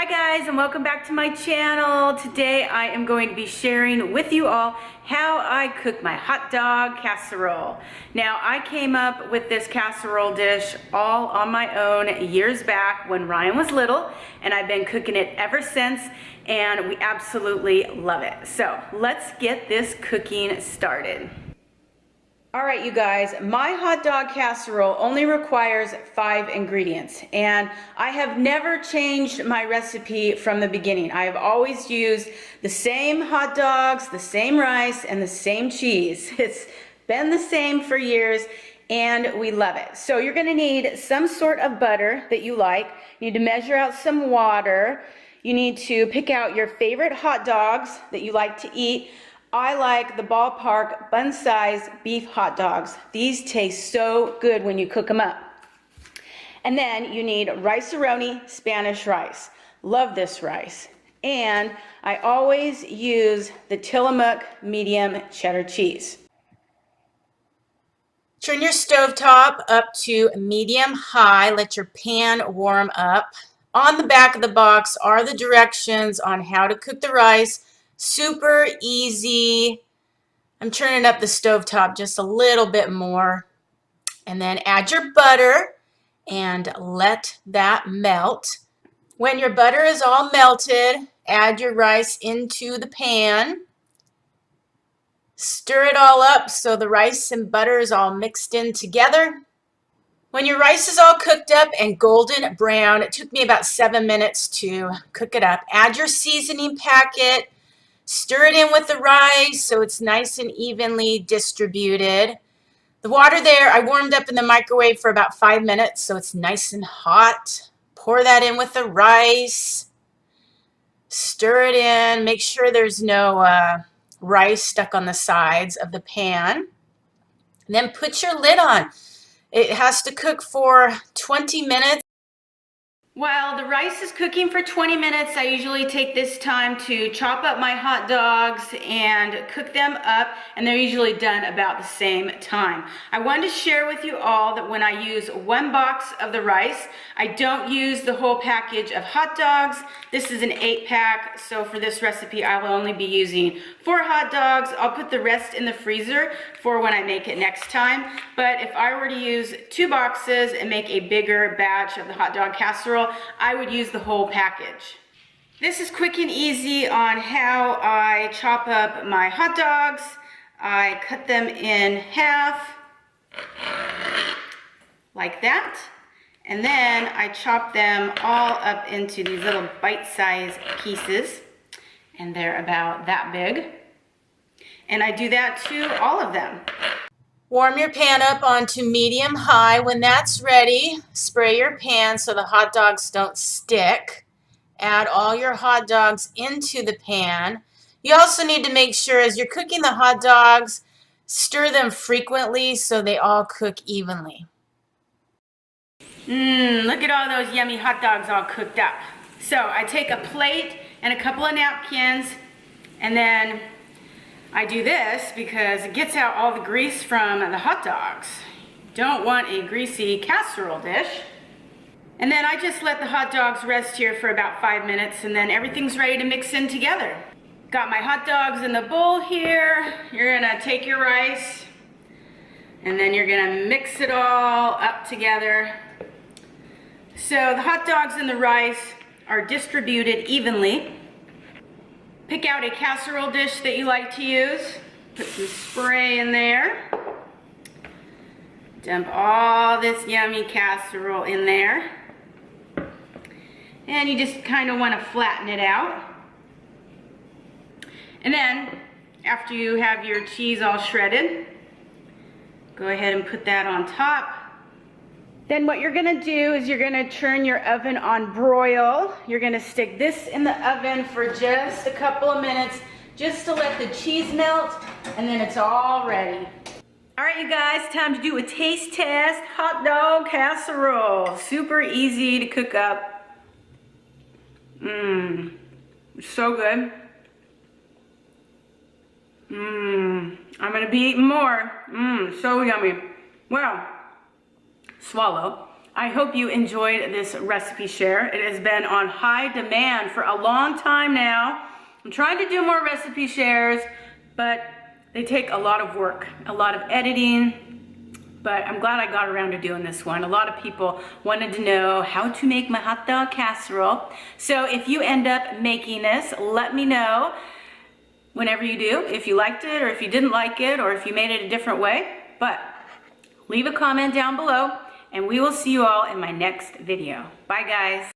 Hi guys, and welcome back to my channel. Today I am going to be sharing with you all how I cook my hot dog casserole. Now I came up with this casserole dish all on my own years back when Ryan was little, and I've been cooking it ever since, and we absolutely love it. So let's get this cooking started. All right, you guys, my hot dog casserole only requires 5 ingredients, and I have never changed my recipe from the beginning. I have always used the same hot dogs, the same rice, and the same cheese. It's been the same for years, and we love it. So you're gonna need some sort of butter that you like. You need to measure out some water. You need to pick out your favorite hot dogs that you like to eat. I like the ballpark bun-size beef hot dogs. These taste so good when you cook them up. And then you need rice-a-roni Spanish rice. Love this rice. And I always use the Tillamook medium cheddar cheese. Turn your stovetop up to medium-high. Let your pan warm up. On the back of the box are the directions on how to cook the rice. Super easy. I'm turning up the stovetop just a little bit more. And then add your butter and let that melt. When your butter is all melted, add your rice into the pan. Stir it all up so the rice and butter is all mixed in together. When your rice is all cooked up and golden brown, it took me about 7 minutes to cook it up. Add your seasoning packet. Stir it in with the rice so it's nice and evenly distributed. The water there, I warmed up in the microwave for about 5 minutes so it's nice and hot. Pour that in with the rice. Stir it in. Make sure there's no rice stuck on the sides of the pan. And then put your lid on. It has to cook for 20 minutes. While the rice is cooking for 20 minutes, I usually take this time to chop up my hot dogs and cook them up, and they're usually done about the same time. I wanted to share with you all that when I use 1 box of the rice, I don't use the whole package of hot dogs. This is an 8-pack, so for this recipe, I will only be using 4 hot dogs. I'll put the rest in the freezer for when I make it next time. But if I were to use 2 boxes and make a bigger batch of the hot dog casserole, I would use the whole package. This is quick and easy on how I chop up my hot dogs. I cut them in half, like that. And then I chop them all up into these little bite-sized pieces. And they're about that big. And I do that to all of them. Warm your pan up onto medium-high. When that's ready, spray your pan so the hot dogs don't stick. Add all your hot dogs into the pan. You also need to make sure as you're cooking the hot dogs, stir them frequently so they all cook evenly. Look at all those yummy hot dogs all cooked up. So I take a plate and a couple of napkins, and then I do this because it gets out all the grease from the hot dogs. Don't want a greasy casserole dish. And then I just let the hot dogs rest here for about 5 minutes, and then everything's ready to mix in together. Got my hot dogs in the bowl here. You're gonna take your rice, and then you're gonna mix it all up together. So the hot dogs and the rice are distributed evenly. Pick out a casserole dish that you like to use. Put some spray in there. Dump all this yummy casserole in there. And you just kind of want to flatten it out. And then, after you have your cheese all shredded, go ahead and put that on top. Then what you're gonna do is you're gonna turn your oven on broil. You're gonna stick this in the oven for just a couple of minutes, just to let the cheese melt, and then it's all ready. All right, you guys, time to do a taste test. Hot dog casserole. Super easy to cook up. So good. I'm gonna be eating more. So yummy. Well, swallow. I hope you enjoyed this recipe share. It has been on high demand for a long time now. I'm trying to do more recipe shares, but they take a lot of work, a lot of editing, but I'm glad I got around to doing this one. A lot of people wanted to know how to make my hot dog casserole. So if you end up making this, let me know whenever you do, if you liked it or if you didn't like it or if you made it a different way. But leave a comment down below and we will see you all in my next video. Bye guys.